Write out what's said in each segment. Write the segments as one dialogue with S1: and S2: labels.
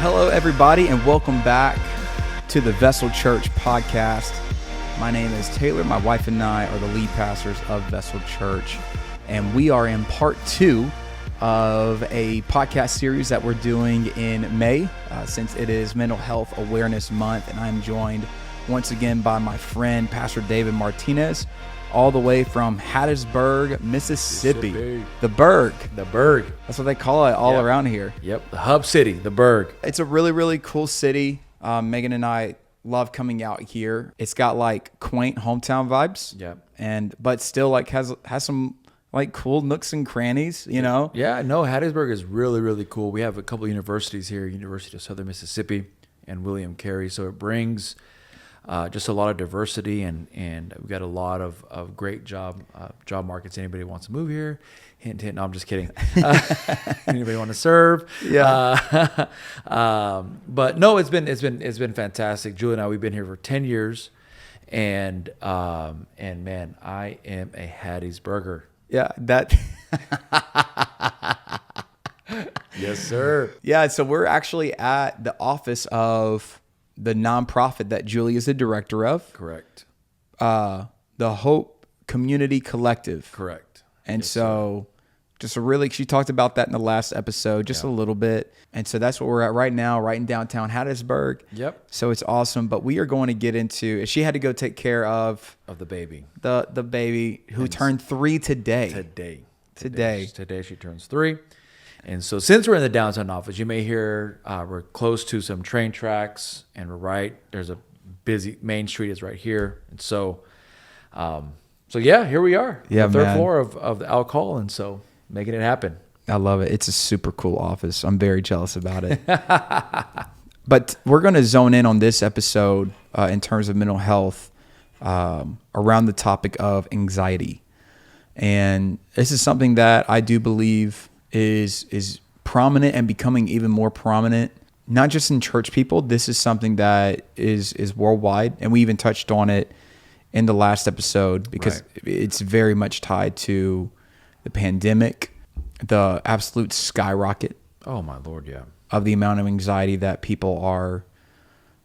S1: Hello, everybody, and welcome back to the Vessel Church podcast. My name is Taylor. My wife and I are the lead pastors of Vessel Church, and we are in part 2 of a podcast series that we're doing in May, since it is Mental Health Awareness Month, and I'm joined once again by my friend, Pastor David Martinez, all the way from Hattiesburg, Mississippi. The Berg.
S2: The Berg.
S1: That's what they call it all around here.
S2: Yep. The hub city, the Berg.
S1: It's a really, really cool city. Megan and I love coming out here. It's got like quaint hometown vibes.
S2: Yep.
S1: But still like has some like cool nooks and crannies, you know?
S2: Yeah, no, Hattiesburg is really, really cool. We have a couple universities here, University of Southern Mississippi and William Carey. So it brings just a lot of diversity, and we've got a lot of great job markets. Anybody wants to move here? Hint, hint. No, I'm just kidding. Anybody want to serve?
S1: Yeah.
S2: But no, it's been fantastic. Julie and I, we've been here for 10 years, and man, I am a Hattiesburger.
S1: Yeah, that.
S2: Yes, sir.
S1: Yeah, so we're actually at the office of the nonprofit that Julie is the director of.
S2: Correct.
S1: The Hope Community Collective.
S2: Correct.
S1: And so she talked about that in the last episode, just a little bit. And so that's what we're at right now, right in downtown Hattiesburg.
S2: Yep.
S1: So it's awesome. But we are going to get into, she had to go take care of
S2: the baby.
S1: The baby who turned 3 today.
S2: Today she turns 3. And so since we're in the downtown office, you may hear we're close to some train tracks, and there's a busy main street is right here. And so here we are.
S1: Yeah,
S2: the third floor of the alcohol, and so making it happen.
S1: I love it. It's a super cool office. I'm very jealous about it. But we're going to zone in on this episode in terms of mental health around the topic of anxiety. And this is something that I do believe is prominent and becoming even more prominent, not just in church people. This is something that is worldwide, and we even touched on it in the last episode because it's very much tied to the pandemic, the absolute skyrocket.
S2: Oh my Lord, yeah.
S1: Of the amount of anxiety that people are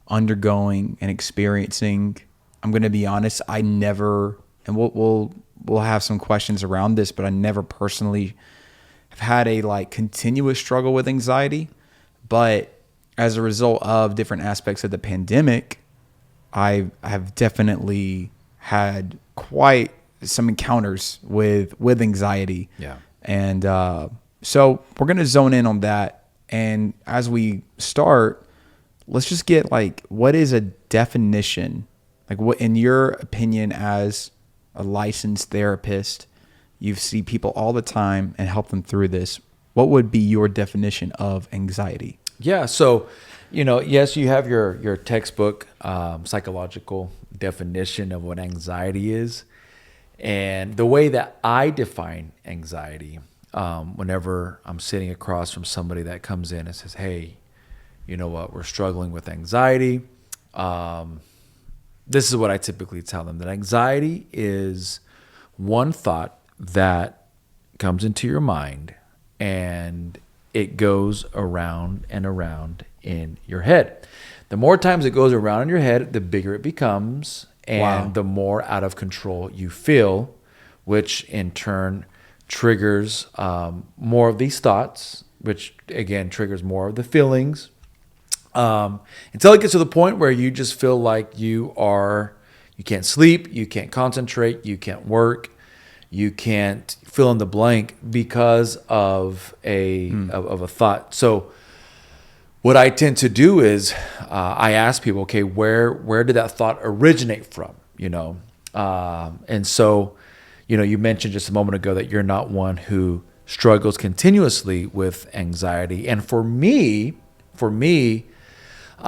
S1: undergoing and experiencing. I'm going to be honest, I never, and we'll have some questions around this, but I never personally have had a continuous struggle with anxiety. But as a result of different aspects of the pandemic, I have definitely had quite some encounters with anxiety.
S2: Yeah.
S1: And so we're going to zone in on that. And as we start, let's just get what is a definition? What, in your opinion, as a licensed therapist, you see people all the time and help them through this. What would be your definition of anxiety?
S2: Yeah. So, yes, you have your textbook psychological definition of what anxiety is. And the way that I define anxiety, whenever I'm sitting across from somebody that comes in and says, hey, you know what, we're struggling with anxiety. This is what I typically tell them, that anxiety is one thought that comes into your mind and it goes around and around in your head. The more times it goes around in your head, the bigger it becomes, and the more out of control you feel, which in turn triggers more of these thoughts, which again triggers more of the feelings, until it gets to the point where you just feel like you can't sleep, you can't concentrate, you can't work, you can't fill in the blank because of a thought. So what I tend to do is I ask people, okay, where did that thought originate from? And so, you mentioned just a moment ago that you're not one who struggles continuously with anxiety. And for me,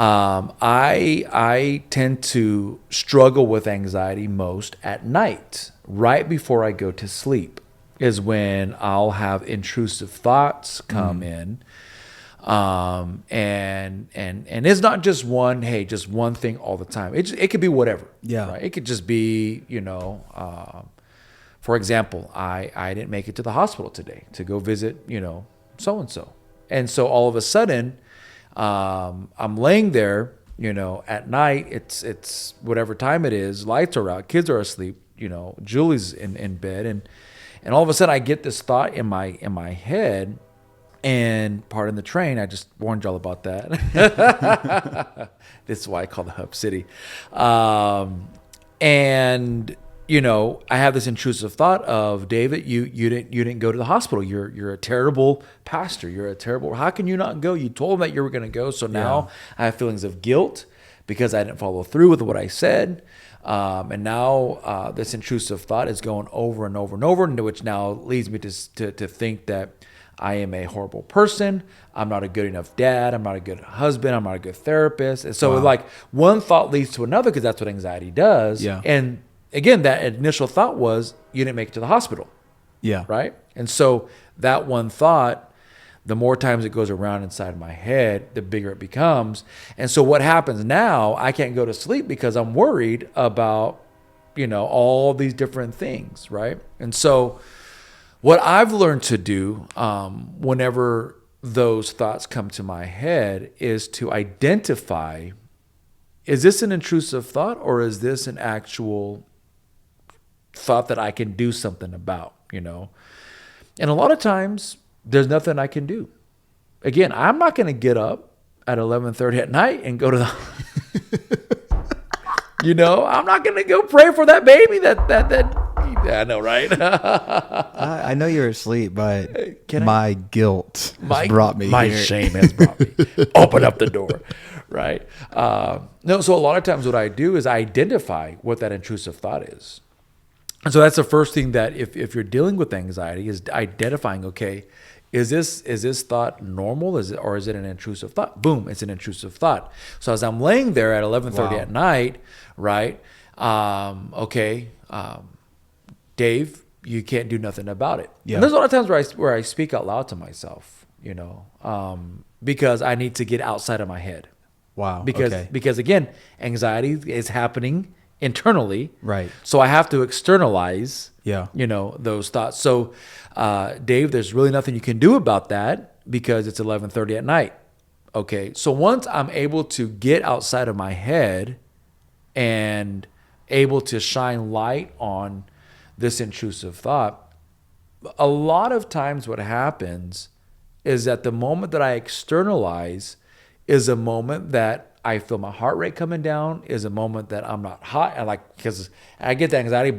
S2: I tend to struggle with anxiety most at night, right before I go to sleep, is when I'll have intrusive thoughts come in. And it's not just one thing all the time. It could be whatever.
S1: Yeah.
S2: Right? It could just be, for example, I didn't make it to the hospital today to go visit, so-and-so. And so all of a sudden, I'm laying there, at night. It's whatever time it is. Lights are out. Kids are asleep. Julie's in bed, and all of a sudden I get this thought in my head. And pardon the train, I just warned y'all about that. This is why I call the Hub City. And I have this intrusive thought of, David, you didn't go to the hospital. You're a terrible pastor. You're a terrible. How can you not go? You told them that you were going to go. So now I have feelings of guilt because I didn't follow through with what I said. And now this intrusive thought is going over and over and over, which now leads me to think that I am a horrible person. I'm not a good enough dad. I'm not a good husband. I'm not a good therapist. And so one thought leads to another, because that's what anxiety does.
S1: Yeah.
S2: And again, that initial thought was, you didn't make it to the hospital.
S1: Yeah.
S2: Right. And so that one thought, the more times it goes around inside my head, the bigger it becomes. And so what happens now, I can't go to sleep because I'm worried about, all these different things. Right. And so what I've learned to do whenever those thoughts come to my head is to identify, is this an intrusive thought, or is this an actual thought that I can do something about, And a lot of times there's nothing I can do. Again, I'm not going to get up at 11:30 at night and go to the I'm not going to go pray for that baby that I know, right?
S1: I know you're asleep, but my guilt has brought me
S2: my
S1: here.
S2: shame has brought me. Open up the door, right? No, so a lot of times what I do is I identify what that intrusive thought is. And so that's the first thing, that if you're dealing with anxiety, is identifying, okay, is this thought normal? Or is it an intrusive thought? Boom, it's an intrusive thought. So as I'm laying there at 11:30 at night, right? Dave, you can't do nothing about it. Yeah. And there's a lot of times where I speak out loud to myself, because I need to get outside of my head.
S1: Wow.
S2: Because again, anxiety is happening internally.
S1: Right.
S2: So I have to externalize,
S1: Yeah.
S2: Those thoughts. So, Dave, there's really nothing you can do about that because it's 11:30 at night. Okay. So once I'm able to get outside of my head and able to shine light on this intrusive thought, a lot of times what happens is that the moment that I externalize is a moment that I feel my heart rate coming down, is a moment that I'm not hot. Because I get the anxiety,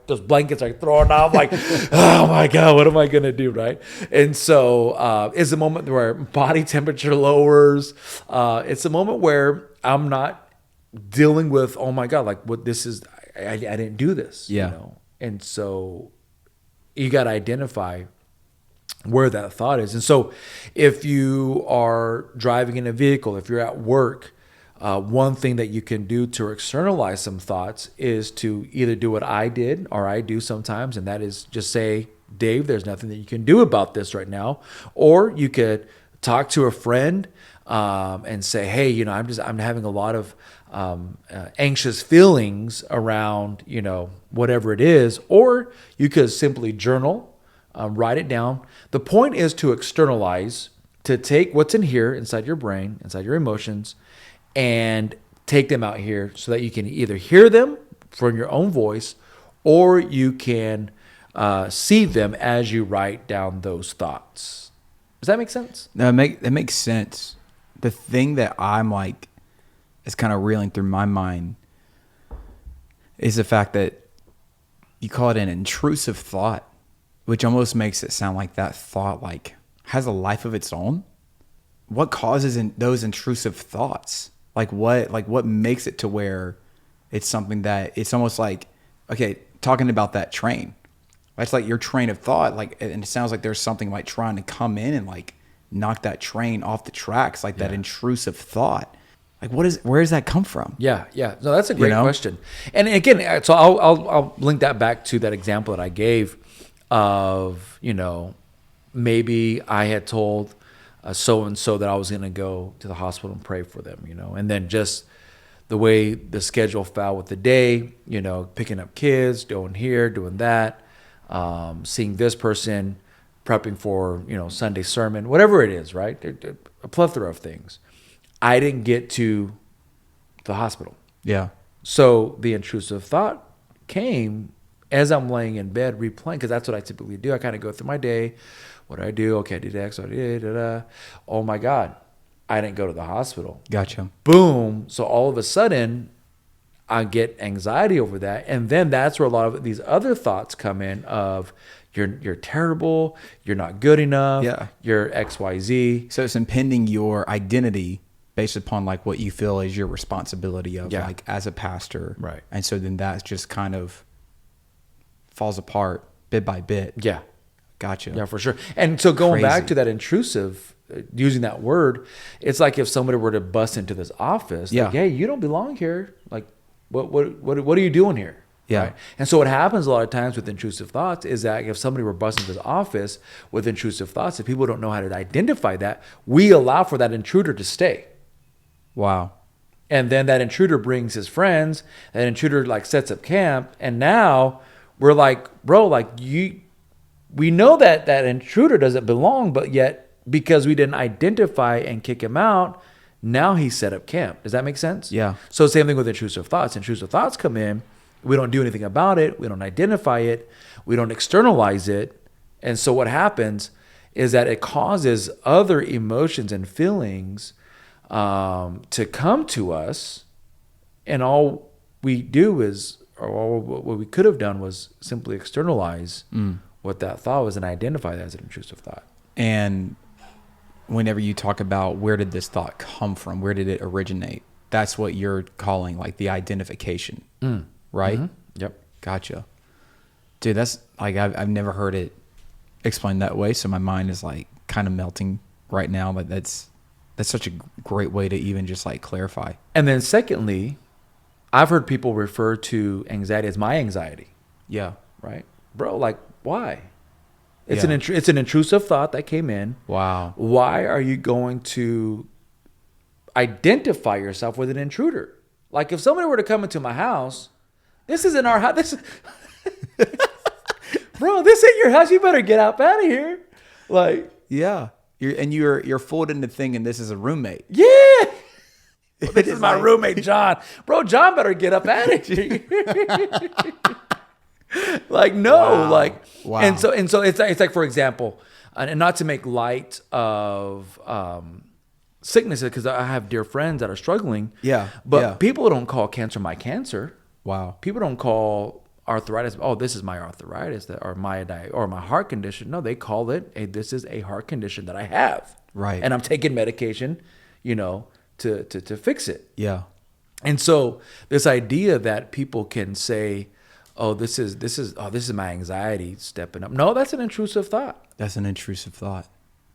S2: those blankets are throwing out. I'm like, oh my God, what am I going to do? Right. And so it's a moment where body temperature lowers. It's a moment where I'm not dealing with, oh my God, what this is, I didn't do this.
S1: Yeah.
S2: And so you got to identify where that thought is. And so if you are driving in a vehicle, if you're at work, one thing that you can do to externalize some thoughts is to either do what I did or I do sometimes, and that is just say, Dave, there's nothing that you can do about this right now. Or you could talk to a friend and say, hey, I'm having a lot of anxious feelings around, whatever it is. Or you could simply journal, write it down. The point is to externalize, to take what's in here inside your brain, inside your emotions, and take them out here so that you can either hear them from your own voice, or you can see them as you write down those thoughts. Does that make sense?
S1: No, it makes sense. The thing that I'm is kind of reeling through my mind is the fact that you call it an intrusive thought, which almost makes it sound like that thought has a life of its own. What causes those intrusive thoughts? What makes it to where it's something that it's almost like, okay, talking about that train, that's like your train of thought, and it sounds like there's something trying to come in and knock that train off the tracks, that intrusive thought. Where does that come from?
S2: Yeah. No, that's a great question. And again, so I'll link that back to that example that I gave of, maybe I had told so-and-so that I was going to go to the hospital and pray for them, and then just the way the schedule fell with the day, picking up kids, going here, doing that, seeing this person, prepping for, Sunday sermon, whatever it is, right? A plethora of things. I didn't get to the hospital.
S1: Yeah.
S2: So the intrusive thought came as I'm laying in bed replaying, because that's what I typically do. I kind of go through my day. What did I do? Okay, I did X, I did da. Oh my God, I didn't go to the hospital.
S1: Gotcha.
S2: Boom. So all of a sudden, I get anxiety over that. And then that's where a lot of these other thoughts come in of you're terrible, you're not good enough,
S1: Yeah.
S2: you're XYZ.
S1: So it's impending your identity based upon like what you feel is your responsibility of
S2: Yeah.
S1: like as a pastor.
S2: Right.
S1: And so then that just kind of falls apart bit by bit.
S2: Yeah.
S1: Gotcha.
S2: Yeah, for sure. And so going back
S1: Crazy.
S2: to that intrusive, using that word, it's like if somebody were to bust into this office,
S1: Yeah.
S2: like, hey, you don't belong here. Like, what are you doing here?
S1: Yeah.
S2: Right? And so what happens a lot of times with intrusive thoughts is that if somebody were busting into this office with intrusive thoughts, if people don't know how to identify that, we allow for that intruder to stay.
S1: Wow.
S2: And then that intruder brings his friends, that intruder like sets up camp, and now we're like, bro, like we know that that intruder doesn't belong, but yet because we didn't identify and kick him out, now he's set up camp. Does that make sense?
S1: Yeah.
S2: So same thing with intrusive thoughts. Intrusive thoughts come in, we don't do anything about it, we don't identify it, we don't externalize it, and so what happens is that it causes other emotions and feelings to come to us, and all we do is, or all what we could have done was simply externalize what that thought was and identify that as an intrusive thought.
S1: And whenever you talk about where did this thought come from, where did it originate, that's what you're calling like the identification, right?
S2: Mm-hmm. Yep.
S1: Gotcha. Dude, that's like, I've never heard it explained that way. So my mind is like kind of melting right now. But that's such a great way to even just like clarify.
S2: And then secondly, I've heard people refer to anxiety as my anxiety,
S1: Yeah.
S2: right? Bro, like why? It's
S1: Yeah.
S2: it's an intrusive thought that came in.
S1: Wow.
S2: Why are you going to identify yourself with an intruder? Like if somebody were to come into my house, this isn't our house. This, bro, this ain't your house. You better get out of here. Like,
S1: Yeah. You're fooled into thinking this is a roommate.
S2: yeah. This is my
S1: like-
S2: roommate, John. Bro, John better get up out of here. Like, no,
S1: Wow.
S2: like,
S1: Wow.
S2: and so it's like, for example, and not to make light of sicknesses, because I have dear friends that are struggling.
S1: Yeah,
S2: But
S1: yeah.
S2: people don't call cancer my cancer.
S1: Wow.
S2: People don't call arthritis, oh, this is my arthritis, or my heart condition. No, they call it, hey, this is a heart condition that I have.
S1: Right.
S2: And I'm taking medication, to fix it.
S1: Yeah.
S2: And so this idea that people can say, oh, this is my anxiety stepping up. No, that's an intrusive thought.
S1: That's an intrusive thought.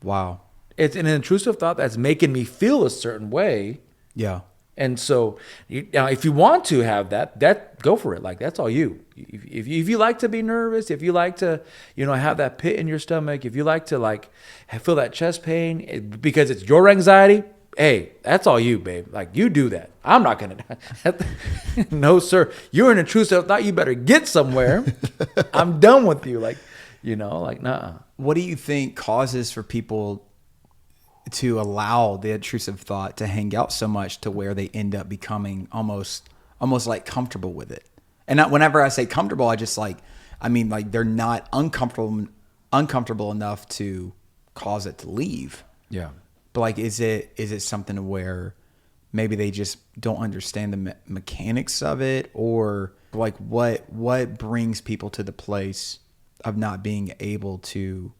S1: Wow.
S2: It's an intrusive thought that's making me feel a certain way.
S1: Yeah.
S2: And so now if you want to have that go for it. Like that's all you. If you like to be nervous, if you like to, have that pit in your stomach, if you like to like feel that chest pain because it's your anxiety, hey, that's all you, babe. Like you do that. I'm not going to. No, sir. You're an intrusive thought. You better get somewhere. I'm done with you. Like, nah.
S1: What do you think causes for people to allow the intrusive thought to hang out so much to where they end up becoming almost like comfortable with it? And whenever I say comfortable, I mean like they're not uncomfortable enough to cause it to leave.
S2: Yeah.
S1: But like, is it something where maybe they just don't understand the mechanics of it, or like what brings people to the place of not being able to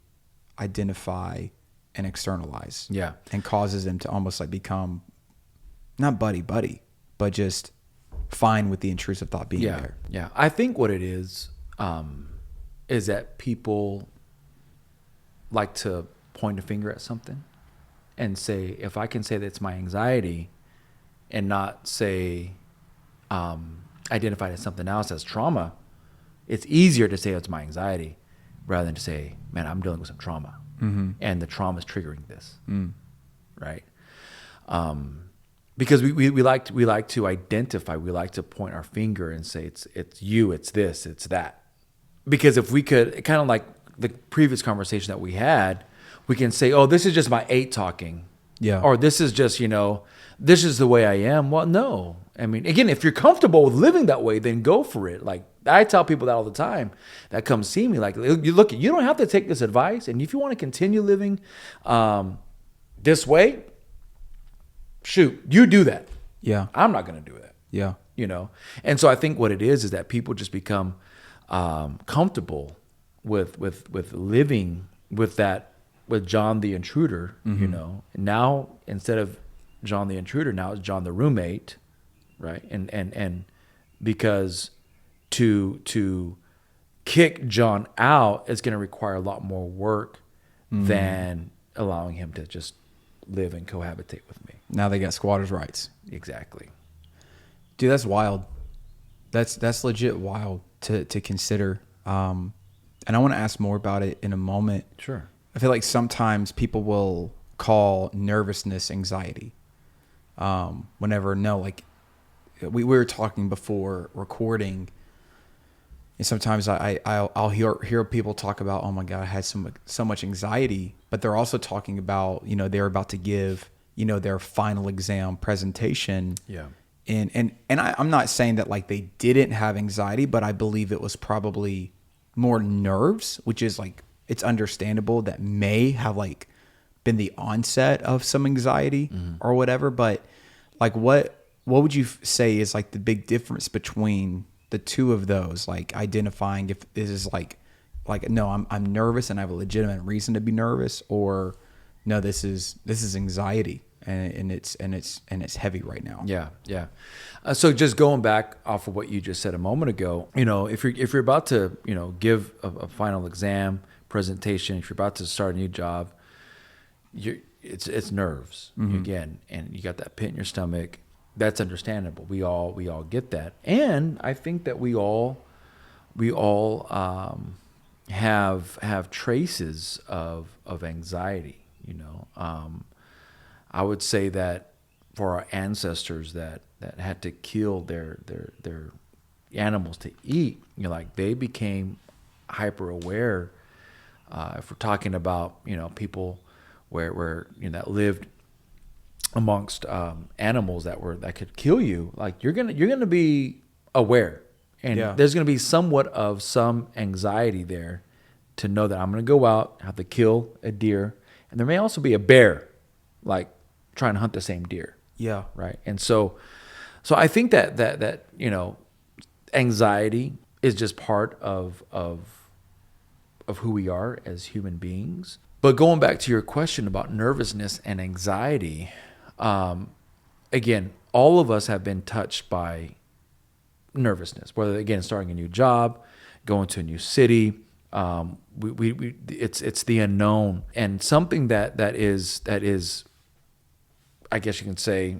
S1: identify and externalize?
S2: Yeah.
S1: And causes them to almost like become not buddy, but just fine with the intrusive thought being there.
S2: Yeah. I think what it is that people like to point a finger at something and say, if I can say that it's my anxiety and not say, identify it as something else as trauma, it's easier to say it's my anxiety rather than to say, man, I'm dealing with some trauma. Mm-hmm. And the trauma is triggering this. Right. Because we like to identify, we like to point our finger and say, it's you, it's this, it's that. Because if we could, kind of like the previous conversation that we had, we can say, oh, this is just my 8 talking.
S1: Yeah.
S2: Or this is just, this is the way I am. Well, no. I mean, again, if you're comfortable with living that way, then go for it. Like I tell people that all the time that come see me, like, you look, you don't have to take this advice. And if you want to continue living this way, shoot, you do that.
S1: Yeah.
S2: I'm not going to do that.
S1: Yeah.
S2: You know? And so I think what it is that people just become comfortable with living with that, with John the intruder, you know. And now instead of John the intruder, now it's John the roommate, right? And because to kick John out is going to require a lot more work than allowing him to just live and cohabitate with me.
S1: Now they got squatters' rights.
S2: Exactly.
S1: Dude, that's wild. That's legit wild to consider. And I want to ask more about it in a moment.
S2: Sure.
S1: I feel like sometimes people will call nervousness anxiety. Like we were talking before recording, and sometimes I'll hear people talk about, oh my God, I had so much anxiety, but they're also talking about, you know, they're about to give, you know, their final exam presentation.
S2: Yeah.
S1: And I'm not saying that like they didn't have anxiety, but I believe it was probably more nerves, which is like, it's understandable that may have like been the onset of some anxiety or whatever. But like, what would you say is like the big difference between the two of those? Like identifying if this is like, no, I'm nervous and I have a legitimate reason to be nervous, or no, this is anxiety. And it's heavy right now.
S2: Yeah. So just going back off of what you just said a moment ago, you know, if you're about to, you know, give a final exam presentation, if you're about to start a new job, it's nerves again, and you got that pit in your stomach. That's understandable. We all get that, and I think that we all have traces of anxiety. You know. I would say that for our ancestors that had to kill their animals to eat, you know, like they became hyper aware. If we're talking about, you know, people where you know that lived amongst animals that could kill you, like you're gonna be aware, and there's gonna be somewhat of some anxiety there to know that I'm gonna go out, have to kill a deer, and there may also be a bear, like trying to hunt the same deer.
S1: Yeah.
S2: Right. And so I think that you know, anxiety is just part of who we are as human beings. But going back to your question about nervousness and anxiety, again, all of us have been touched by nervousness, whether again starting a new job, going to a new city. It's the unknown, and something that is I guess you can say,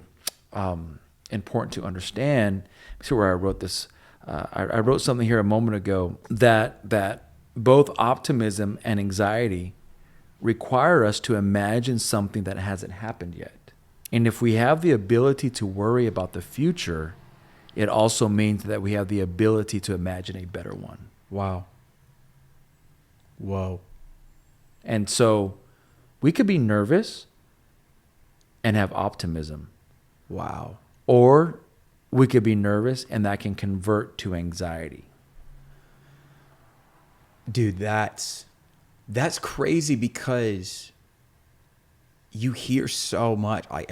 S2: important to understand. See where I wrote this. I wrote something here a moment ago that both optimism and anxiety require us to imagine something that hasn't happened yet. And if we have the ability to worry about the future, it also means that we have the ability to imagine a better one.
S1: Wow. Whoa.
S2: And so we could be nervous and have optimism.
S1: Wow.
S2: Or we could be nervous and that can convert to anxiety.
S1: Dude, that's crazy, because you hear so much. My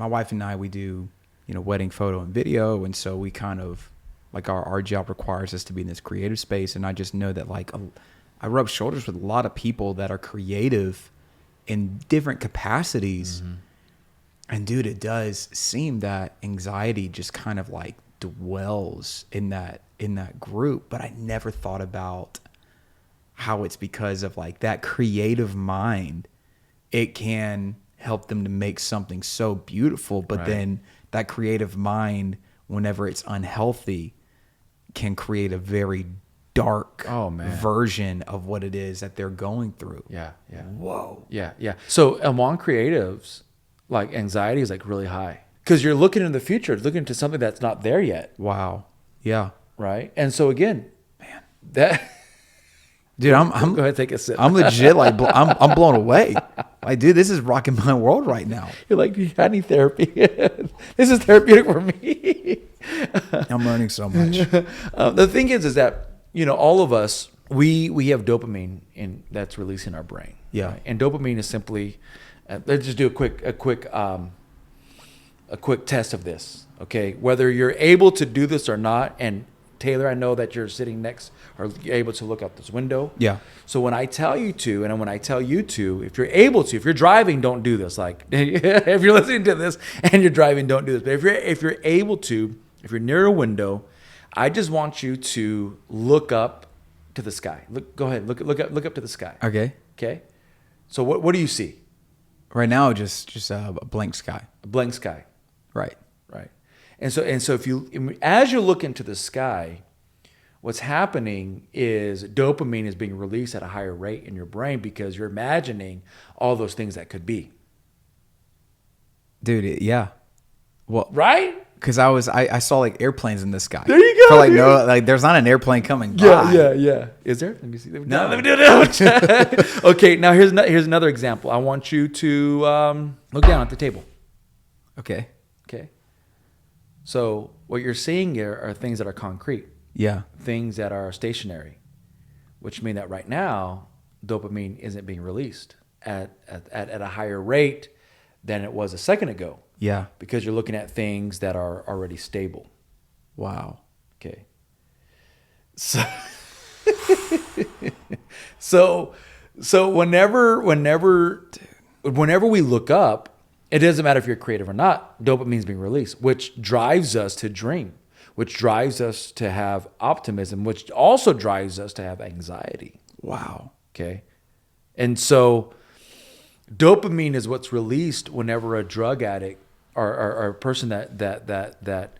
S1: wife and I, we do, you know, wedding photo and video, and so we kind of like our job requires us to be in this creative space, and I just know that like I rub shoulders with a lot of people that are creative in different capacities. And dude, it does seem that anxiety just kind of like dwells in that group, but I never thought about how it's because of like that creative mind. It can help them to make something so beautiful, but then that creative mind, whenever it's unhealthy, can create a very dark version of what it is that they're going through.
S2: Yeah.
S1: Whoa.
S2: Yeah. So among creatives, like anxiety is like really high because you're looking in the future, looking into something that's not there yet.
S1: Wow. Yeah.
S2: Right. And so again, man,
S1: Dude, I'm
S2: Go ahead, take a sip.
S1: I'm legit like I'm blown away. Like, dude, this is rocking my world right now.
S2: You're like, do you have any therapy? This is therapeutic for me.
S1: I'm learning so much.
S2: The thing is that, all of us, we have dopamine that's released in our brain.
S1: Yeah.
S2: Right? And dopamine is simply, let's just do a quick test of this. Okay. Whether you're able to do this or not. And Taylor, I know that you're sitting next or you're able to look out this window.
S1: Yeah.
S2: So when I tell you to, and when I tell you to, if you're able to, if you're driving, don't do this. Like if you're listening to this and you're driving, don't do this. But if you're able to, if you're near a window, I just want you to look up to the sky. Go ahead. Look up to the sky.
S1: Okay.
S2: Okay. So what do you see?
S1: Right now, just a blank sky.
S2: A blank sky.
S1: Right.
S2: Right. And so as you look into the sky, what's happening is dopamine is being released at a higher rate in your brain because you're imagining all those things that could be.
S1: Dude, yeah. Well,
S2: right?
S1: Because I saw like airplanes in the sky.
S2: There you go.
S1: For like, no, like there's not an airplane coming by.
S2: Yeah. Is there? Let me see.
S1: No.
S2: Let me do it. Okay, now here's another example. I want you to look down at the table.
S1: Okay.
S2: Okay. So what you're seeing here are things that are concrete.
S1: Yeah.
S2: Things that are stationary, which mean that right now dopamine isn't being released at a higher rate than it was a second ago.
S1: Yeah.
S2: Because you're looking at things that are already stable.
S1: Wow.
S2: Okay. So whenever we look up, it doesn't matter if you're creative or not, dopamine's being released, which drives us to dream, which drives us to have optimism, which also drives us to have anxiety.
S1: Wow.
S2: Okay. And so dopamine is what's released whenever a drug addict or a person that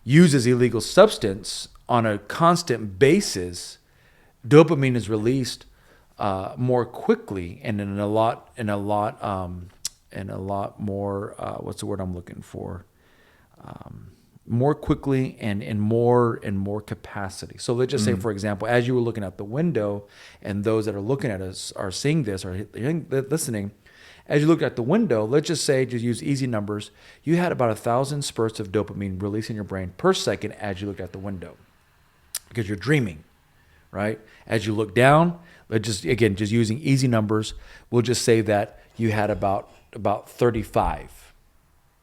S2: uses illegal substance on a constant basis. Dopamine is released more quickly and in a lot more what's the word I'm looking for? More quickly and in more capacity. So let's just say, for example, as you were looking out the window, and those that are looking at us are seeing this or listening. As you looked at the window, let's just say, just use easy numbers, you had about 1,000 spurts of dopamine released in your brain per second as you looked out the window, because you're dreaming, right? As you look down, just using easy numbers, we'll just say that you had about 35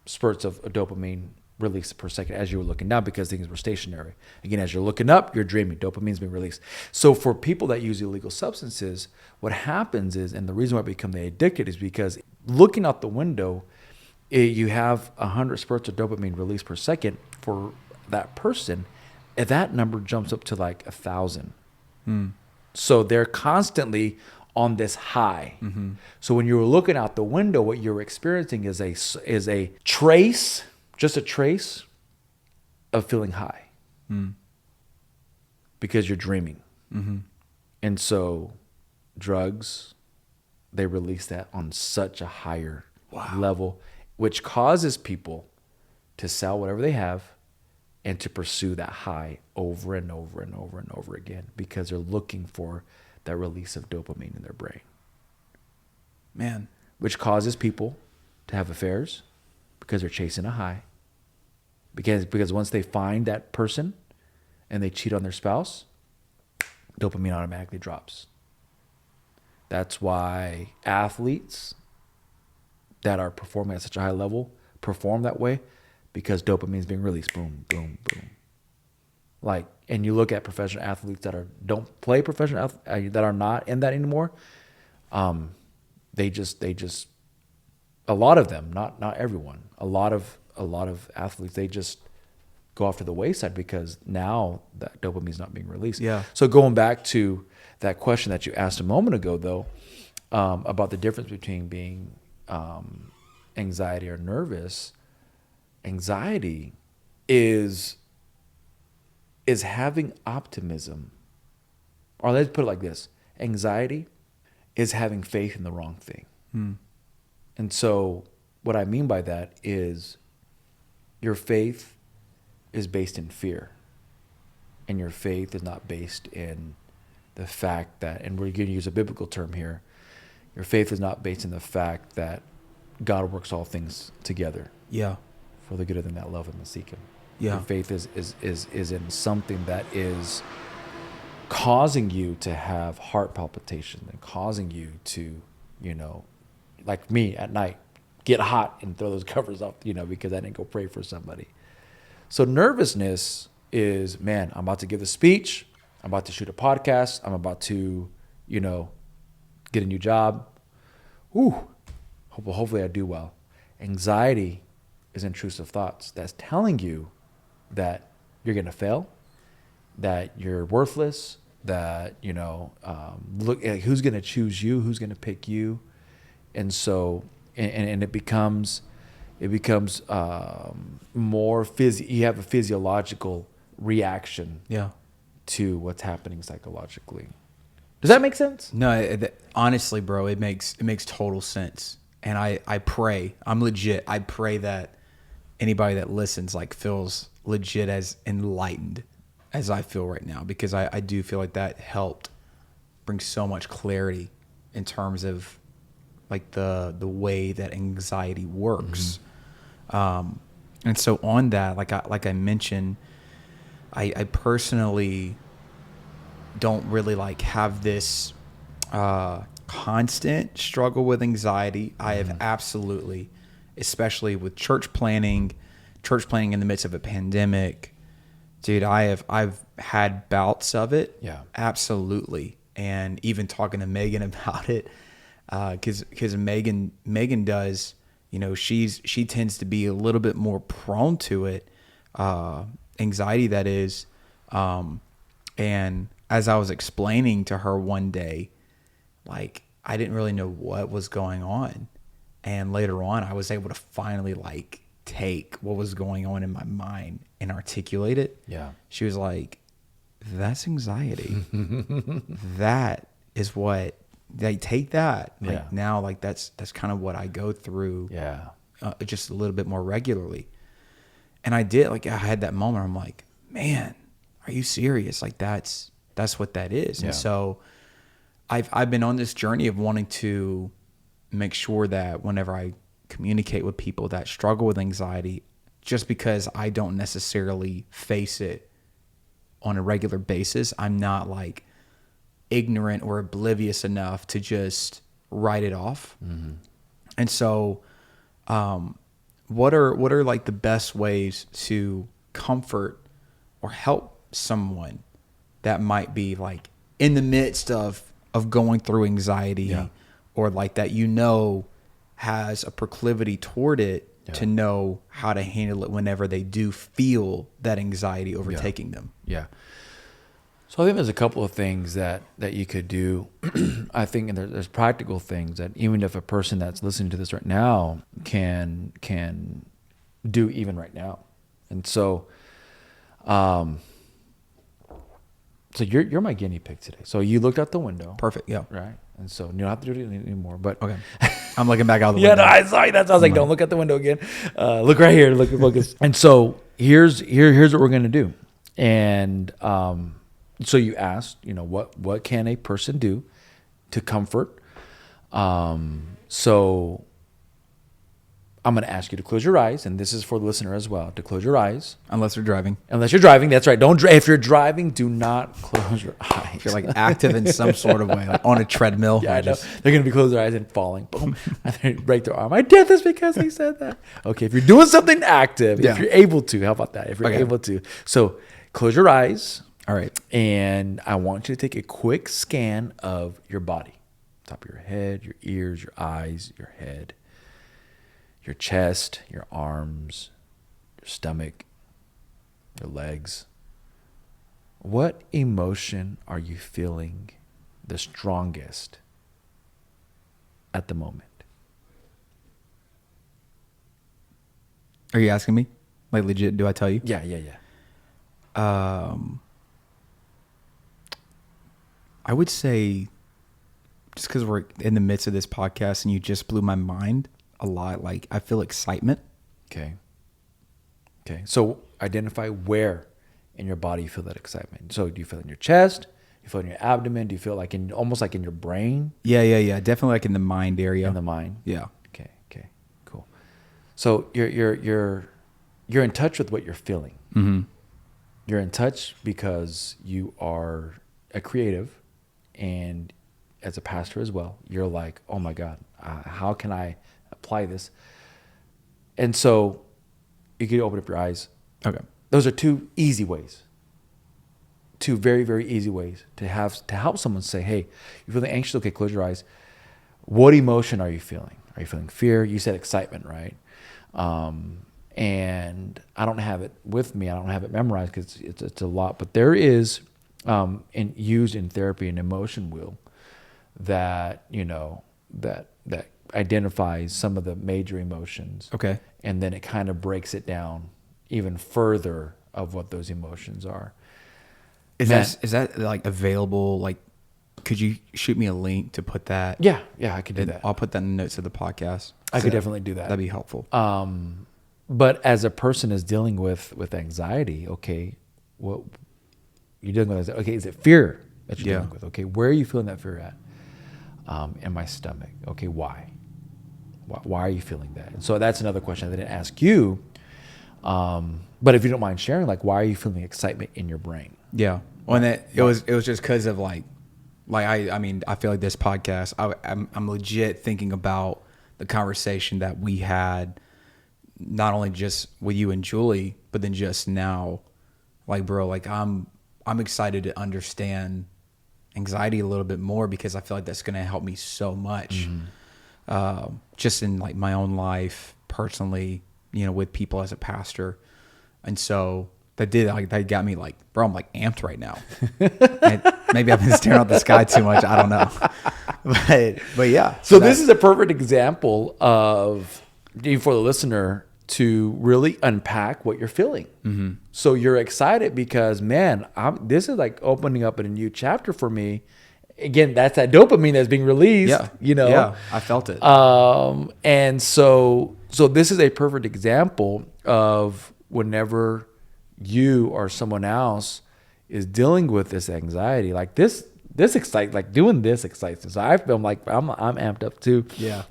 S2: spurts of dopamine released per second as you were looking down, because things were stationary. Again, as you're looking up, you're dreaming. Dopamine's being released. So for people that use illegal substances, what happens is, and the reason why they become addicted is because looking out the window, you have 100 spurts of dopamine released per second for that person, and that number jumps up to like 1,000. So they're constantly on this high. Mm-hmm. So when you're looking out the window, what you're experiencing is a trace, just a trace of feeling high, because you're dreaming. Mm-hmm. And so drugs, they release that on such a higher level, which causes people to sell whatever they have and to pursue that high over and over and over and over again, because they're looking for that release of dopamine in their brain.
S1: Man.
S2: Which causes people to have affairs because they're chasing a high. Because once they find that person and they cheat on their spouse, dopamine automatically drops. That's why athletes that are performing at such a high level perform that way, because dopamine is being released. Boom, boom, boom. Like, and you look at professional athletes that don't play professional, that are not in that anymore. They just a lot of them, not everyone. A lot of athletes, they just go off to the wayside because now that dopamine is not being released.
S1: Yeah.
S2: So going back to that question that you asked a moment ago, though, about the difference between being anxiety or nervous. Anxiety is having optimism, or let's put it like this: anxiety is having faith in the wrong thing. And so what I mean by that is your faith is based in fear, and your faith is not based in the fact that, and we're going to use a biblical term here, your faith is not based in the fact that God works all things together
S1: Yeah.
S2: for the good of them that love him and seek him.
S1: Yeah.
S2: Your faith is in something that is causing you to have heart palpitations and causing you to, like me at night, get hot and throw those covers up, because I didn't go pray for somebody. So nervousness is, man, I'm about to give a speech. I'm about to shoot a podcast. I'm about to, get a new job. Ooh, hopefully I do well. Anxiety is intrusive thoughts that's telling you that you're going to fail, that you're worthless, that, look, who's going to choose you, who's going to pick you. And so, and it becomes more you have a physiological reaction to what's happening psychologically. Does that make sense?
S1: No, honestly, bro, it makes total sense. And I pray, I'm legit. I pray that anybody that listens feels legit as enlightened as I feel right now, because I do feel like that helped bring so much clarity in terms of the way that anxiety works. Mm-hmm. And so on that, like I mentioned, I personally don't really have this constant struggle with anxiety. I have absolutely, especially with church planning in the midst of a pandemic, dude, I've had bouts of it.
S2: Yeah,
S1: absolutely. And even talking to Megan about it, because Megan does, she tends to be a little bit more prone to it, anxiety that is, and as I was explaining to her one day, I didn't really know what was going on, and later on I was able to finally take what was going on in my mind and articulate it.
S2: Yeah.
S1: She was like, that's anxiety. That is what they take that.
S2: Yeah.
S1: Now, that's kind of what I go through.
S2: Yeah.
S1: Just a little bit more regularly. And I did, I had that moment. I'm like, man, are you serious? That's what that is.
S2: Yeah.
S1: And so I've been on this journey of wanting to make sure that whenever I communicate with people that struggle with anxiety, just because I don't necessarily face it on a regular basis, I'm not ignorant or oblivious enough to just write it off. Mm-hmm. And so, what are the best ways to comfort or help someone that might be in the midst of going through anxiety, or that has a proclivity toward it, to know how to handle it whenever they do feel that anxiety overtaking them?
S2: Yeah. So I think there's a couple of things that you could do. I think, and there's practical things that even if a person that's listening to this right now can do even right now. And so, so you're my guinea pig today. So you looked out the window.
S1: Perfect. Yeah.
S2: Right. And so you don't have to do it anymore, but
S1: okay. I'm looking back out the
S2: yeah,
S1: window.
S2: no, I saw you. That's, I was like, don't look out the window again. Look right here. Look. And so here's what we're going to do. And, so you asked, what can a person do to comfort? So I'm going to ask you to close your eyes, and this is for the listener as well, to close your eyes.
S1: Unless you're driving.
S2: Unless you're driving, that's right. If you're driving, do not close your eyes.
S1: If you're active in some sort of way, on a treadmill.
S2: Yeah, I know. They're going to be closing their eyes and falling. Boom. And they break their arm. I did this because he said that. Okay, if you're doing something active, if you're able to, how about that? If you're able to. So close your eyes.
S1: All right.
S2: And I want you to take a quick scan of your body. Top of your head, your ears, your eyes, your head, your chest, your arms, your stomach, your legs. What emotion are you feeling the strongest at the moment?
S1: Are you asking me? Legit, do I tell you?
S2: Yeah.
S1: I would say, just because we're in the midst of this podcast and you just blew my mind a lot, I feel excitement.
S2: Okay. So identify where in your body you feel that excitement. So do you feel it in your chest, You feel it in your abdomen? Do you feel like almost like in your brain?
S1: Yeah. Definitely like in the mind area.
S2: In the mind.
S1: Yeah.
S2: Okay, cool. So you're in touch with what you're feeling.
S1: Mm-hmm.
S2: You're in touch because you are a creative, and as a pastor as well, you're like, oh my God, how can I apply this? And so you can open up your eyes.
S1: Okay.
S2: Those are two easy ways. Two very, very easy ways to help someone say, hey, you're feeling anxious? Okay, close your eyes. What emotion are you feeling? Are you feeling fear? You said excitement, right? And I don't have it with me. I don't have it memorized because it's a lot. But there is used in therapy an emotion wheel that that identifies some of the major emotions.
S1: Okay.
S2: And then it kind of breaks it down even further of what those emotions are.
S1: Is that like available? Like, could you shoot me a link to put that?
S2: Yeah, I could do that.
S1: I'll put that in the notes of the podcast.
S2: I could definitely do that.
S1: That'd be helpful.
S2: But as a person is dealing with anxiety, okay, what you're dealing with? Okay, is it fear that you're dealing with? Okay, where are you feeling that fear at? In my stomach. Okay, why? Why are you feeling that? And so that's another question I didn't ask you. But if you don't mind sharing, like, why are you feeling excitement in your brain?
S1: Yeah. Well, and it was just because of like I mean, I feel like this podcast, I'm legit thinking about the conversation that we had, not only just with you and Julie, but then just now, like, bro, like I'm excited to understand anxiety a little bit more because I feel like that's going to help me so much, just in like my own life personally, with people as a pastor. And so that got me like, bro, I'm like amped right now. Maybe I've been staring at the sky too much. I don't know. But yeah.
S2: So this is a perfect example of, for the listener, to really unpack what you're feeling. Mm-hmm. So you're excited because, man, this is like opening up a new chapter for me. Again, that's that dopamine that's being released.
S1: Yeah. Yeah, I felt it.
S2: And so this is a perfect example of whenever you or someone else is dealing with this anxiety, like this excites, like doing this excites me. So I feel like I'm amped up too.
S1: Yeah.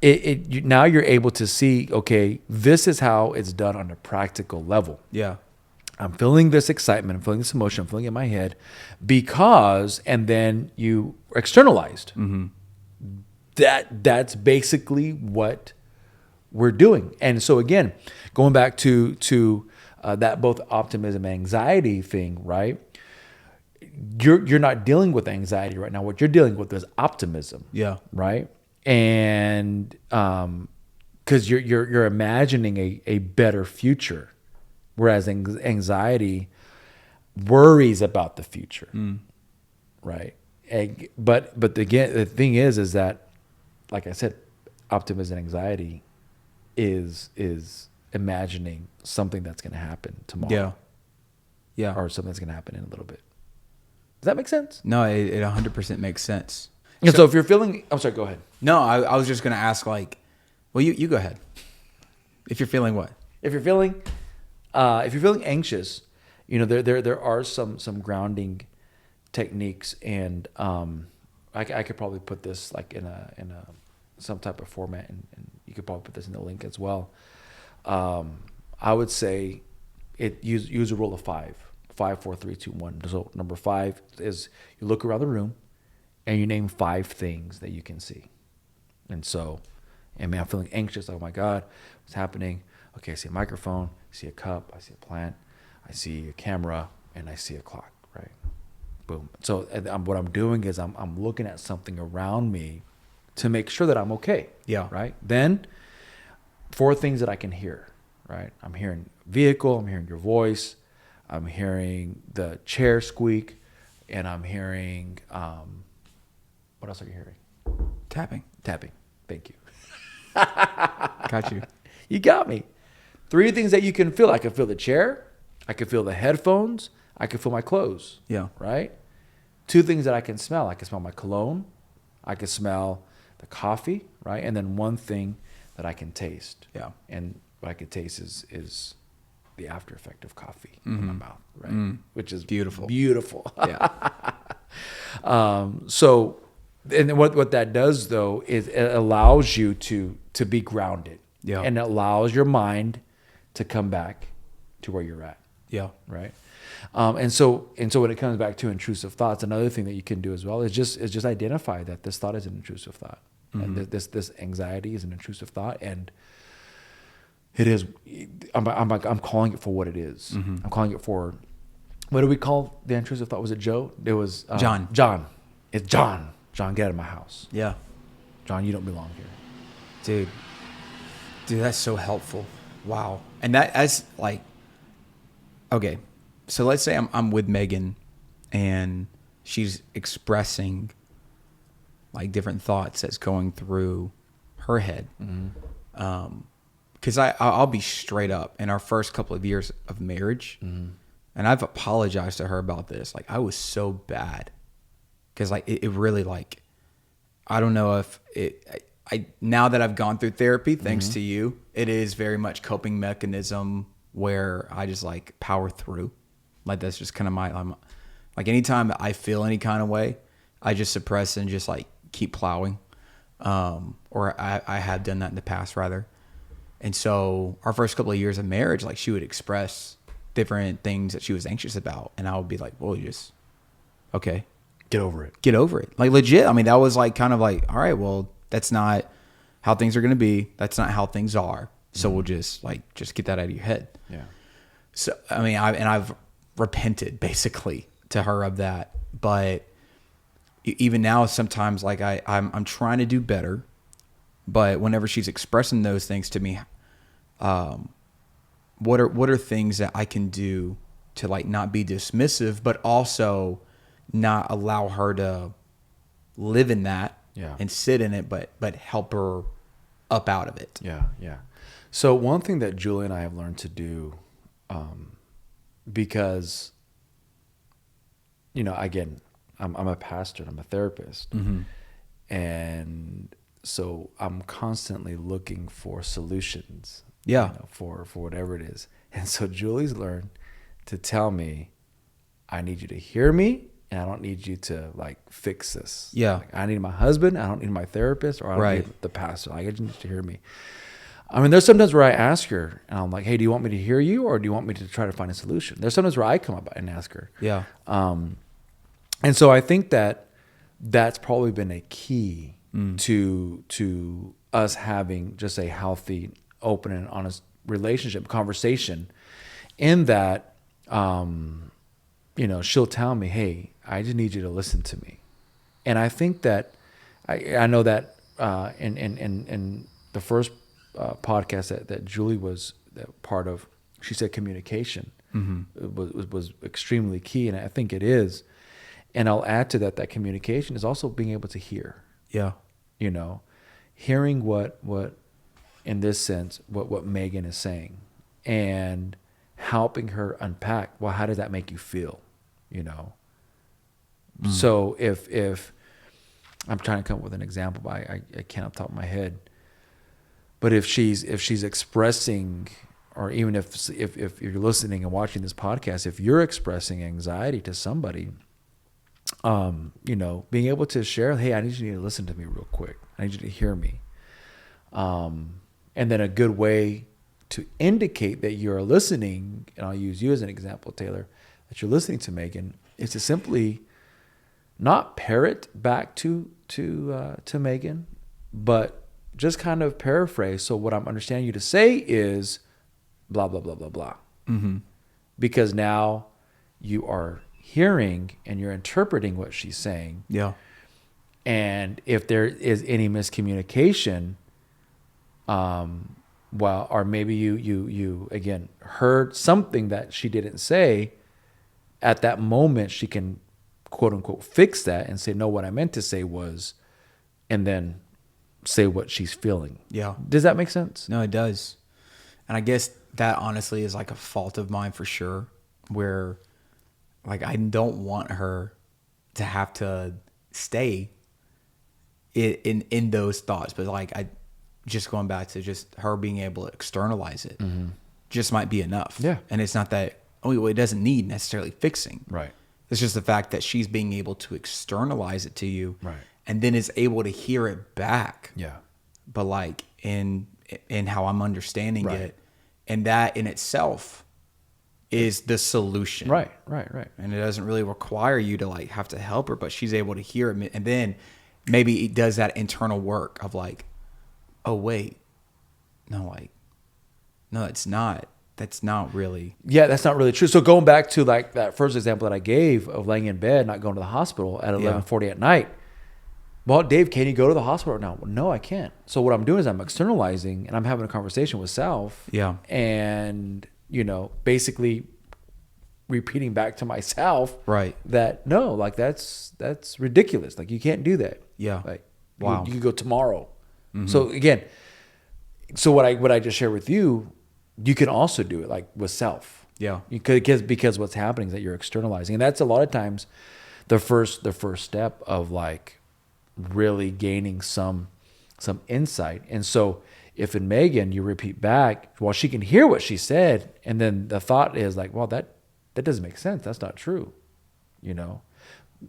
S2: Now you're able to see, okay, this is how it's done on a practical level.
S1: Yeah.
S2: I'm feeling this excitement. I'm feeling this emotion. I'm feeling it in my head because, and then you externalized. Mm-hmm. That's basically what we're doing. And so again, going back to that both optimism and anxiety thing, right? You're not dealing with anxiety right now. What you're dealing with is optimism.
S1: Yeah.
S2: Right. And because you're imagining a better future, whereas anxiety worries about the future, right? But again, the thing is that, like I said, optimism and anxiety is imagining something that's going to happen tomorrow, or something that's going to happen in a little bit. Does that make sense?
S1: No, it 100% makes sense.
S2: And so if you're feeling, I'm sorry, go ahead.
S1: No, I was just going to ask, like, well, you go ahead. If you're feeling what?
S2: If you're feeling anxious, there are some grounding techniques, and I could probably put this like in a some type of format, and you could probably put this in the link as well. I would say use a rule of 5, 5, 4, 3, 2, 1. So number 5 is you look around the room and you name 5 things that you can see. And so, I'm feeling anxious. Oh my God, what's happening? Okay, I see a microphone, I see a cup, I see a plant, I see a camera, and I see a clock, right? Boom. So what I'm doing is I'm looking at something around me to make sure that I'm okay.
S1: Yeah.
S2: Right? Then 4 things that I can hear, right? I'm hearing vehicle, I'm hearing your voice, I'm hearing the chair squeak, and I'm hearing, what else are you hearing?
S1: Tapping.
S2: Thank you.
S1: Got you.
S2: You got me. 3 things that you can feel. I can feel the chair. I can feel the headphones. I can feel my clothes.
S1: Yeah.
S2: Right? 2 things that I can smell. I can smell my cologne. I can smell the coffee. Right? And then 1 thing that I can taste.
S1: Yeah.
S2: And what I can taste is the after effect of coffee in my mouth, right? Which is
S1: Beautiful.
S2: Beautiful.
S1: Yeah.
S2: So, and what that does though is it allows you to be grounded.
S1: Yeah.
S2: And it allows your mind to come back to where you're at.
S1: Yeah.
S2: Right. And so when it comes back to intrusive thoughts, another thing that you can do as well is just identify that this thought is an intrusive thought. And this anxiety is an intrusive thought, and it is. I'm calling it for what it is. I'm calling it for, what do we call the intrusive thought? Was it Joe? It was
S1: John.
S2: John. It's John. John, get out of my house.
S1: Yeah.
S2: John, you don't belong here.
S1: Dude, that's so helpful. Wow. And that's like, okay, so let's say I'm with Megan and she's expressing like different thoughts that's going through her head. Because I'll be straight up, in our first couple of years of marriage, and I've apologized to her about this. Like, I was so bad because like it really, like, I don't know if I now that I've gone through therapy, thanks to you, it is very much coping mechanism where I just like power through. Like, that's just kind of like anytime I feel any kind of way, I just suppress and just like keep plowing. Or I have done that in the past rather. And so our first couple of years of marriage, like, she would express different things that she was anxious about. And I would be like, well, you just, okay.
S2: Get over it.
S1: Get over it. Like, legit. I mean, that was like kind of like, all right, well, that's not how things are going to be. That's not how things are. So we'll just get that out of your head.
S2: Yeah.
S1: So, I mean, I've repented basically to her of that. But even now, sometimes like I'm trying to do better. But whenever she's expressing those things to me, what are things that I can do to like not be dismissive, but also not allow her to live in that and sit in it, but help her up out of it.
S2: Yeah, yeah. So one thing that Julie and I have learned to do, because, you know, again, I'm a pastor and I'm a therapist, and so I'm constantly looking for solutions.
S1: Yeah.
S2: You know, for whatever it is. And so Julie's learned to tell me, I need you to hear me, and I don't need you to like fix this.
S1: Yeah.
S2: Like, I need my husband, I don't need my therapist, or I don't need the pastor. Like, I just need to hear me. I mean, there's sometimes where I ask her, and I'm like, hey, do you want me to hear you, or do you want me to try to find a solution? There's sometimes where I come up and ask her.
S1: Yeah.
S2: And so I think that that's probably been a key to us having just a healthy, open and honest relationship, conversation, in that, you know, she'll tell me, hey, I just need you to listen to me. And I think that I know that in the first podcast that Julie was part of, she said communication was extremely key, and I think it is. And I'll add to that communication is also being able to hear.
S1: Yeah.
S2: You know, hearing what in this sense, what Megan is saying, and helping her unpack, well, how does that make you feel? You know? So if I'm trying to come up with an example, but I can't off the top of my head. But if she's expressing, or even if you're listening and watching this podcast, if you're expressing anxiety to somebody, you know, being able to share, hey, I need you to listen to me real quick. I need you to hear me. And then a good way to indicate that you're listening, and I'll use you as an example, Taylor, that you're listening to Megan, is to simply not parrot back to Megan, but just kind of paraphrase. So what I'm understanding you to say is blah, blah, blah, blah, blah. Because now you are hearing and you're interpreting what she's saying.
S1: Yeah.
S2: And if there is any miscommunication, well, or maybe you again heard something that she didn't say, at that moment she can quote unquote fix that and say, no, what I meant to say was, and then say what she's feeling.
S1: Yeah.
S2: Does that make sense?
S1: No, it does. And I guess that honestly is like a fault of mine for sure, where like I don't want her to have to stay in those thoughts, but like I just going back to just her being able to externalize it. just might be enough.
S2: Yeah.
S1: And it's not that, it doesn't need necessarily fixing.
S2: Right.
S1: It's just the fact that she's being able to externalize it to you.
S2: Right.
S1: And then is able to hear it back.
S2: Yeah.
S1: But like in how I'm understanding
S2: Right.
S1: it. And that in itself is the solution.
S2: Right.
S1: And it doesn't really require you to like have to help her, but she's able to hear it. And then maybe it does that internal work of like, oh wait, no, it's not. That's not really.
S2: Yeah, that's not really true. So going back to like that first example that I gave of laying in bed, not going to the hospital at 11:40 at night. Well, Dave, can you go to the hospital now? Well, no, I can't. So what I'm doing is I'm externalizing and I'm having a conversation with self.
S1: Yeah.
S2: And, basically repeating back to myself.
S1: Right.
S2: That no, like that's ridiculous. Like you can't do that.
S1: Yeah.
S2: Like
S1: Wow.
S2: you could go tomorrow. Mm-hmm. So again, what I just shared with you, you can also do it like with self.
S1: Yeah.
S2: You could, because what's happening is that you're externalizing. And that's a lot of times the first step of like really gaining some insight. And so if in Megan you repeat back, well, she can hear what she said, and then the thought is like, well, that doesn't make sense. That's not true.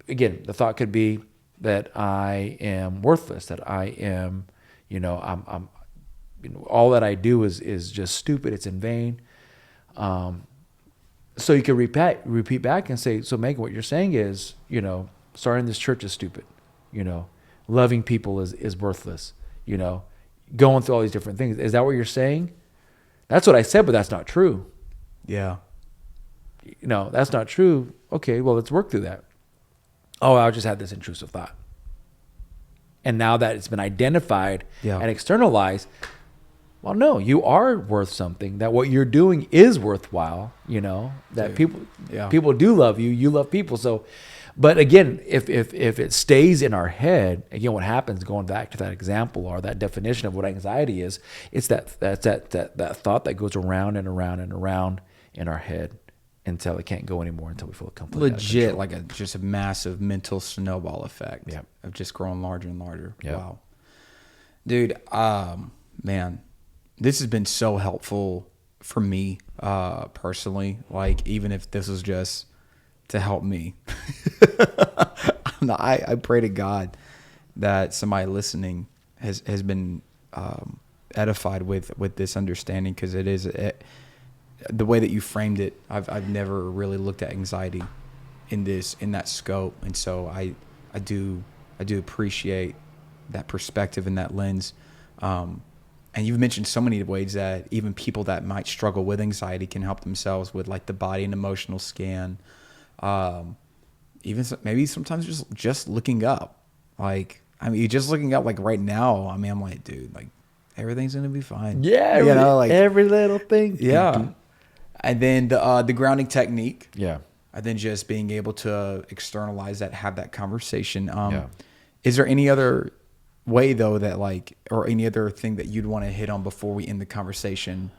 S2: Again, the thought could be that I am worthless, that I am, I'm all that I do is just stupid. It's in vain. So you can repeat back and say, so Megan, what you're saying is, starting this church is stupid. Loving people is worthless. Going through all these different things. Is that what you're saying? That's what I said, but that's not true.
S1: Yeah.
S2: That's not true. Okay, well, let's work through that. Oh, I just had this intrusive thought. And now that it's been identified and externalized, well, no, you are worth something. That what you're doing is worthwhile. That people do love you. You love people. So, but again, if it stays in our head, again, what happens? Going back to that example or that definition of what anxiety is, it's that thought that goes around and around and around in our head until it can't go anymore, until we feel completely
S1: legit, like just a massive mental snowball effect.
S2: Yeah.
S1: Of just growing larger and larger.
S2: Yeah.
S1: Wow, dude, man. This has been so helpful for me personally. Like, even if this was just to help me, I pray to God that somebody listening has been edified with this understanding, because it is the way that you framed it. I've never really looked at anxiety in that scope, and so I do appreciate that perspective and that lens. And you've mentioned so many ways that even people that might struggle with anxiety can help themselves with, like the body and emotional scan. Even maybe sometimes just looking up. Like, you're just looking up, like right now. I'm like, dude, like everything's going to be fine.
S2: Yeah.
S1: Like
S2: every little thing.
S1: Yeah. And then the grounding technique.
S2: Yeah.
S1: And then just being able to externalize that, have that conversation.
S2: Yeah.
S1: Is there any other way though that or any other thing that you'd want to hit on before we end the conversation,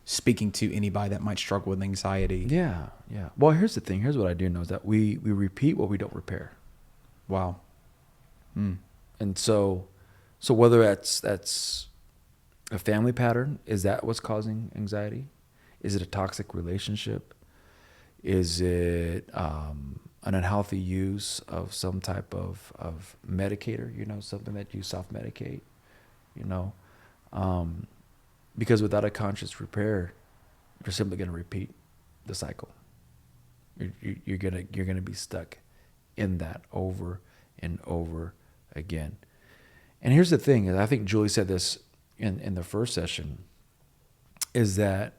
S1: speaking to anybody that might struggle with anxiety?
S2: Yeah. Well, here's the thing. Here's what I do know is that we repeat what we don't repair.
S1: Wow.
S2: And so whether that's a family pattern, is that what's causing anxiety? Is it a toxic relationship? Is it an unhealthy use of some type of medicator, something that you self-medicate, because without a conscious repair, you're simply going to repeat the cycle. You're gonna be stuck in that over and over again. And here's the thing, and I think Julie said this in the first session, is that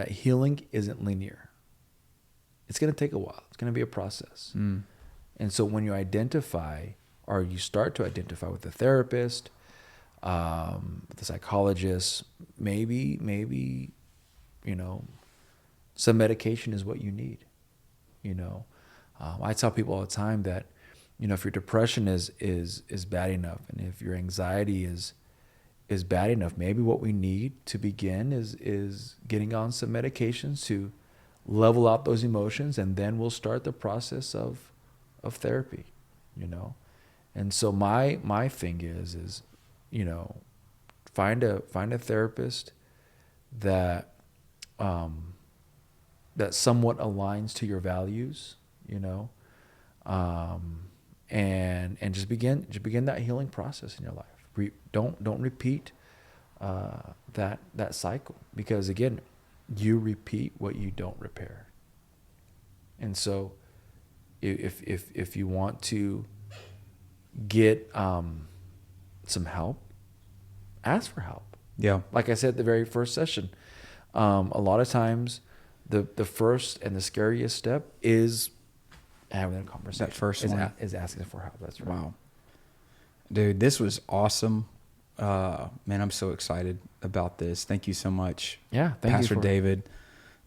S2: healing isn't linear. It's going to take a while. It's going to be a process. And so when you identify, or you start to identify with the therapist, with the psychologist, maybe, some medication is what you need. I tell people all the time that, if your depression is bad enough, and if your anxiety is bad enough, maybe what we need to begin is getting on some medications to level out those emotions, and then we'll start the process of therapy, And so my thing is find a therapist that that somewhat aligns to your values, and just begin that healing process in your life. Don't repeat that cycle, because again, you repeat what you don't repair. And so if you want to get some help, ask for help.
S1: Yeah.
S2: Like I said at the very first session, a lot of times the first and the scariest step is having a conversation.
S1: That first one
S2: is asking for help. That's right.
S1: Wow. Dude, this was awesome. Man, I'm so excited about this. Thank you so much.
S2: Yeah, thank
S1: Pastor
S2: you
S1: David.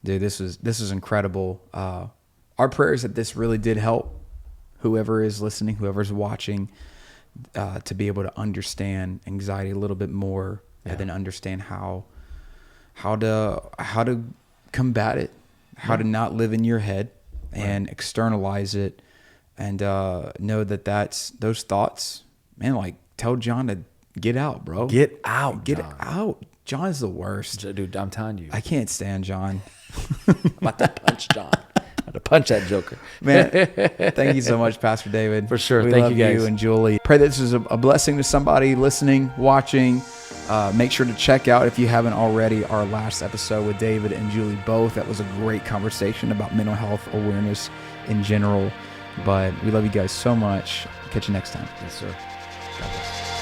S1: Dude, this is incredible. Our prayers that this really did help whoever is listening, whoever's watching, to be able to understand anxiety a little bit more, and then understand how to combat it, how to not live in your head and externalize it, and know that's those thoughts, man. Like, tell John to get out, bro.
S2: Get out.
S1: Get
S2: John.
S1: out. John's the worst.
S2: Dude, I'm telling you.
S1: I can't stand John.
S2: I'm about to punch John. I'm about to punch that joker.
S1: Man, thank you so much, Pastor David.
S2: For sure.
S1: We
S2: Thank
S1: love
S2: you guys.
S1: and Julie. Pray that this is a blessing to somebody listening, watching. Make sure to check out, if you haven't already, our last episode with David and Julie both. That was a great conversation about mental health awareness in general. But we love you guys so much. Catch you next time.
S2: Yes, sir. God bless.